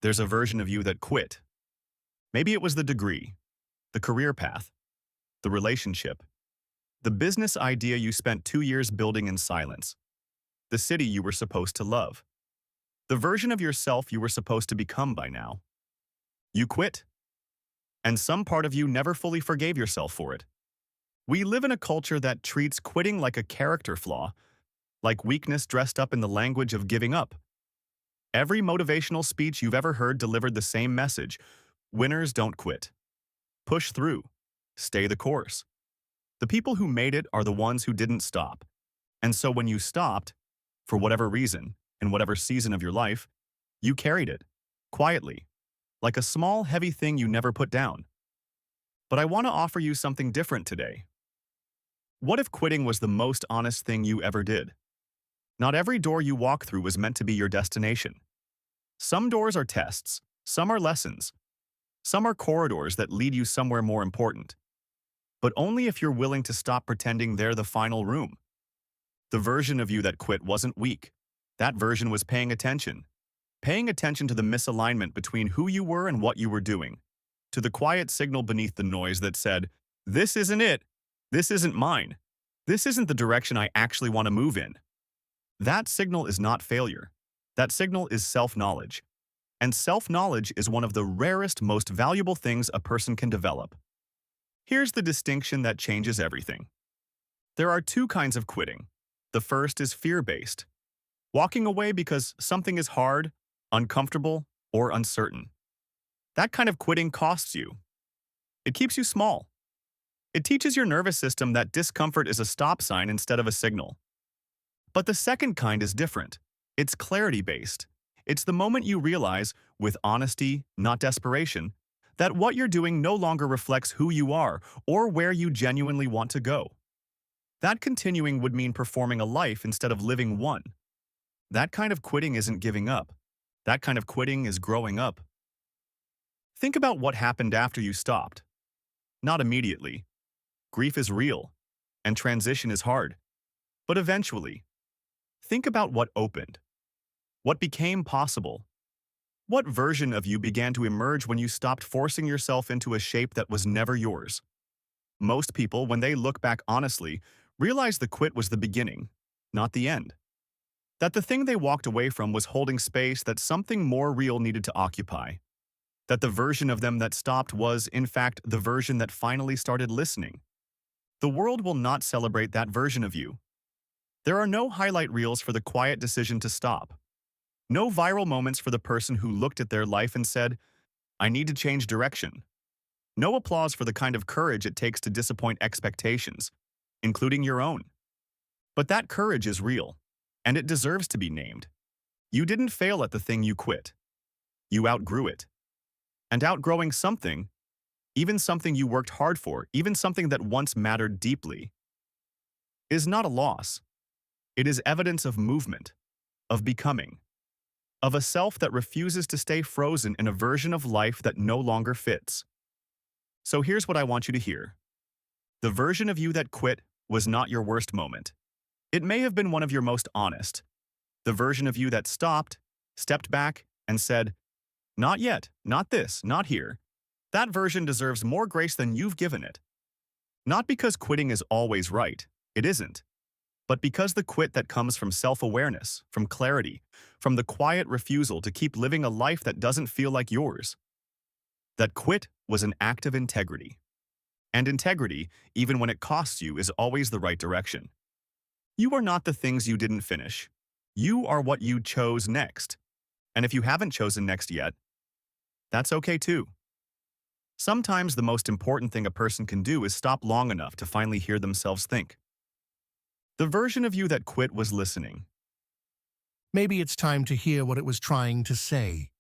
There's a version of you that quit. Maybe it was the degree, the career path, the relationship, the business idea you spent 2 years building in silence, the city you were supposed to love, the version of yourself you were supposed to become by now. You quit, and some part of you never fully forgave yourself for it. We live in a culture that treats quitting like a character flaw, like weakness dressed up in the language of giving up. Every motivational speech you've ever heard delivered the same message: winners don't quit. Push through. Stay the course. The people who made it are the ones who didn't stop. And so when you stopped, for whatever reason, in whatever season of your life, you carried it, quietly, like a small, heavy thing you never put down. But I want to offer you something different today. What if quitting was the most honest thing you ever did? Not every door you walk through was meant to be your destination. Some doors are tests, some are lessons, some are corridors that lead you somewhere more important. But only if you're willing to stop pretending they're the final room. The version of you that quit wasn't weak. That version was paying attention. Paying attention to the misalignment between who you were and what you were doing. To the quiet signal beneath the noise that said, "This isn't it. This isn't mine. This isn't the direction I actually want to move in." That signal is not failure. That signal is self-knowledge. And self-knowledge is one of the rarest, most valuable things a person can develop. Here's the distinction that changes everything. There are two kinds of quitting. The first is fear-based. Walking away because something is hard, uncomfortable, or uncertain. That kind of quitting costs you. It keeps you small. It teaches your nervous system that discomfort is a stop sign instead of a signal. But the second kind is different. It's clarity-based. It's the moment you realize, with honesty, not desperation, that what you're doing no longer reflects who you are or where you genuinely want to go. That continuing would mean performing a life instead of living one. That kind of quitting isn't giving up. That kind of quitting is growing up. Think about what happened after you stopped. Not immediately. Grief is real, and transition is hard. But eventually, think about what opened. What became possible? What version of you began to emerge when you stopped forcing yourself into a shape that was never yours? Most people, when they look back honestly, realize the quit was the beginning, not the end. That the thing they walked away from was holding space that something more real needed to occupy. That the version of them that stopped was, in fact, the version that finally started listening. The world will not celebrate that version of you. There are no highlight reels for the quiet decision to stop. No viral moments for the person who looked at their life and said, "I need to change direction." No applause for the kind of courage it takes to disappoint expectations, including your own. But that courage is real, and it deserves to be named. You didn't fail at the thing you quit. You outgrew it. And outgrowing something, even something you worked hard for, even something that once mattered deeply, is not a loss. It is evidence of movement, of becoming, of a self that refuses to stay frozen in a version of life that no longer fits. So here's what I want you to hear. The version of you that quit was not your worst moment. It may have been one of your most honest. The version of you that stopped, stepped back, and said, "Not yet, not this, not here." That version deserves more grace than you've given it. Not because quitting is always right. It isn't. But because the quit that comes from self-awareness, from clarity, from the quiet refusal to keep living a life that doesn't feel like yours. That quit was an act of integrity. And integrity, even when it costs you, is always the right direction. You are not the things you didn't finish. You are what you chose next. And if you haven't chosen next yet, that's okay too. Sometimes the most important thing a person can do is stop long enough to finally hear themselves think. The version of you that quit was listening. Maybe it's time to hear what it was trying to say.